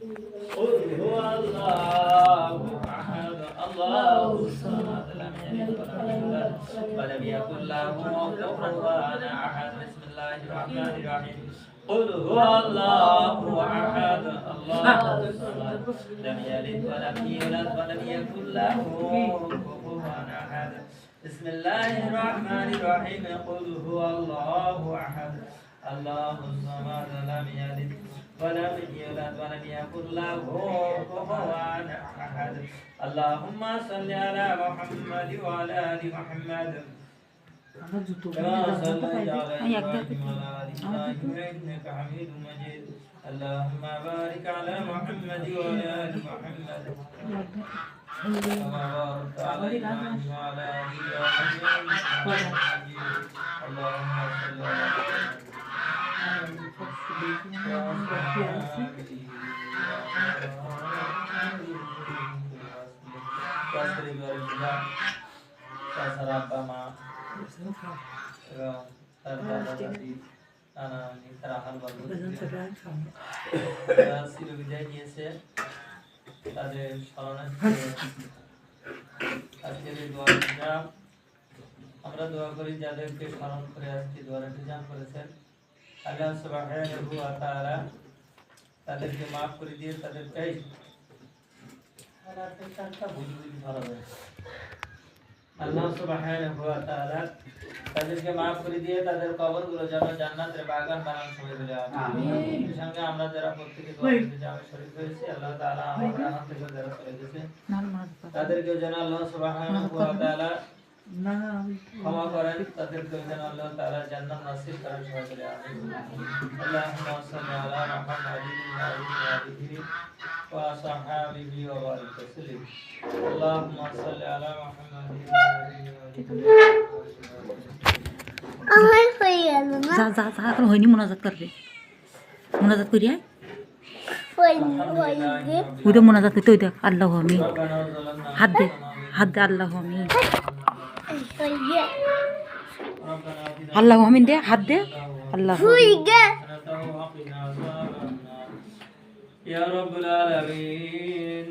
قل هو الله أحد الله الصمد لم يلد ولم يولد ولم يكن له كفوا أحد بسم الله الرحمن الرحيم قل هو الله أحد الله الصمد لم يلد ولم يولد ولم يكن له كفوا أحد بسم الله الرحمن الرحيم قل هو الله أحد الله الصمد لم يلد ولم يولد ولم يكن له كفوا أحد اللهم صل على محمد وعلى آل محمد كما صليت على إبراهيم وعلى آل إبراهيم إنك حميد مجيد اللهم بارك على محمد وعلى آل محمد كما باركت على إبراهيم وعلى آل إبراهيم إنك حميد مجيد اللهم صل على বিদায় নিয়েছে তাদের স্মরণার্থে আজকের এই দোয়াটা আমরা দোয়া করি যাদেরকে স্মরণ করে আজকে দোয়াটি জান করেছেন আল্লাহ সুবহানাহু ওয়া তাআলা তাদেরকে maaf করে দিয়ে তাদেরকে আল্লাহ সুবহানাহু ওয়া তাআলা তাদেরকে maaf করে দিয়ে তাদের কবরগুলো যেন জান্নাতের বাগান বানান করে দিলে আমিন সঙ্গে আমরা যারা প্রত্যেকে দোয়া করতে যাবে শরীক হয়েছে আল্লাহ তাআলা আমাদের হাত থেকে যারা চলে গেছে তাদেরকে যেন আল্লাহ সুবহানাহু ওয়া তাআলা ক্ষমা করেন তাদেরকে যেন আল্লাহ তাআলা জান্নাত নসিব করেন সকলে আমিন আল্লাহুম্মা সাল্লি আলা মুহাম্মাদিন ওয়া আলা আলিহি ওয়া সাহবিহি ওয়া বারিক ওয়াসাল্লিম আল্লাহুম্মা সাল্লি আলা মুহাম্মাদিন ওয়া আলা আলিহি আমার হয়ে গেল না যা যা যা এখন হয়নি মোনাজাত করবে মোনাজাত করি আয় ওই তো মোনাজাত করতে ওই দেখ আল্লাহ আমি হাত দে আল্লাহ আমি আল্লাহ আমিন দে হাত দে আল্লাহ يا رب العالمين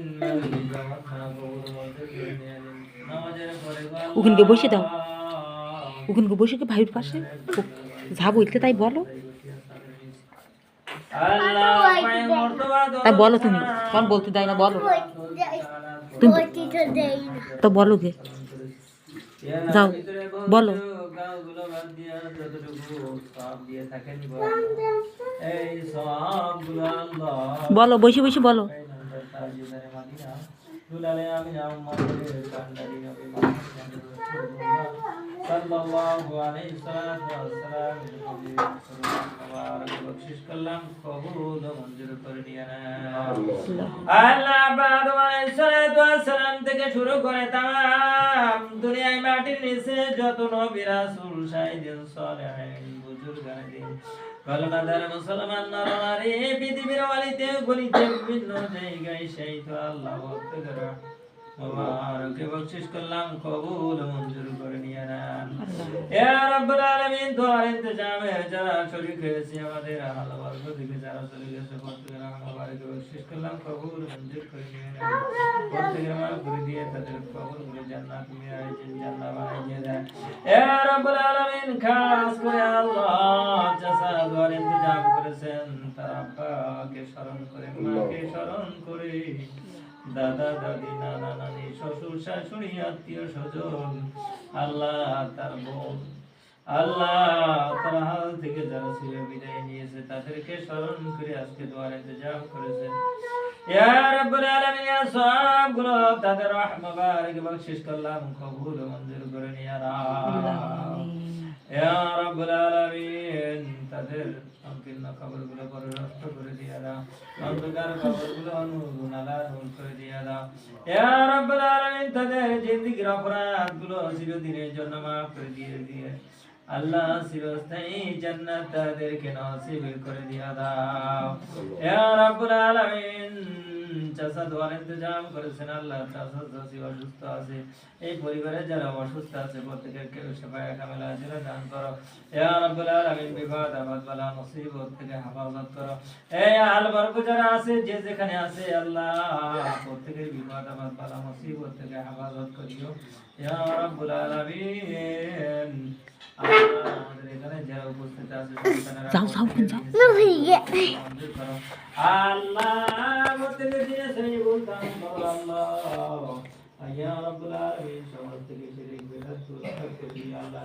ওখানকে বসে দাও ওখানকে বসে কি ভাইয়ের পাশে যা বলতে তাই বলো তাই বলো তুমি তখন বলতে দেয় না বলো তুমি তো বলো গে যাও বলো বলো বসে বসে বলো sallallahu alaihi wasallam বকশিশ করলাম কবুল ও মঞ্জুর করে নিয়ে আল্লাহ বাদ আলাইহিস সালাম থেকে শুরু করে তাম দুনিয়ায় মাটির নিচে যত নবী রাসূল শাহিদিন সালেহিন বুজুর্গ দিন কলমাদার মুসলমান নরনারী পৃথিবীর ওয়ালিতে গলিতে বিভিন্ন জায়গায় শহীদ আল্লাহ আকবার মুবারক বকশিশ করলাম কবুল মঞ্জুর করে নিয়ে নেন ইয়া রাব্বুল আলামিন দোয়ার ইন্তজামে যারা শরীক হয়েছে আমাদের আহল বর্গ থেকে যারা চলে গেছে প্রত্যেকের মুবারক বকশিশ করলাম কবুল মঞ্জুর করে নিয়ে নেন প্রত্যেকের মাফ করে দিয়ে তাদের কবরগুলো জান্নাত মিরাজ জান্নাত বানিয়ে দেন ইয়া রাব্বুল আলামিন খাস করে আল্লাহ জাযা দোয়ার ইন্তজাম করেছেন তার আব্বাকে স্মরণ করে মাকে স্মরণ করে দাদা দাদি নানা নানি শ্বশুর শাশুড়ি আত্মীয় স্বজন আল্লাহ তার বোন আল্লাহ তার হাল থেকে যারা ছিল বিদায় নিয়েছে তাদেরকে স্মরণ করে আজকে দোয়ার ইন্তজাম করেছেন ইয়া রাব্বুল আলামিন ইয়া সবগুলো তাদের রহমত বারক বখশিশ করলাম কবুল মঞ্জুর করে নিয়া ইয়া রাব্বুল আলামিন তাদের সংকীর্ণ কবরগুলো পরিরষ্ট করে দিয়া দাও অন্ধকার কবরগুলো নূর করে দিয়া দাও ইয়া রাব্বুল আলামিন তাদের জিন্দেগির অপরাধগুলো চিরদিনের জন্য মাফ করে দিয়ে আল্লাহ চিরস্থায়ী জান্নাত তাদেরকে নসিব করে দিয়া দাও ইয়া রাব্বুল আলামিন চাচা দোয়ার ইন্তজাম করেছেন আল্লাহ। চাচা চাচি অসুস্থ আছে, এই পরিবারে যারা অসুস্থ আছে প্রত্যেকের কেউ সেবায় কামেলা আজরা দান করো। ইয়া রাব্বুল আলামিন বিপদ আপদ বালা মুসিবত থেকে হেফাজত করো। এই আহল বরকত যারা আছে যে যেখানে আছে আল্লাহ প্রত্যেকের বিপদ আপদ বালা মুসিবত থেকে হেফাজত করিও ইয়া রাব্বুল আলামিন। আমাদের এখানে যারা উপস্থিত আছে সন্তানেরা যাও যাও যাও না ভাইয়া আল্লাহ প্রত্যেকের দিয়ে সেই বলতাম আল্লাহ ইয়া রাব্বুল আলামিন সমস্ত কিছু রিক বেদাত দূর করে আল্লাহ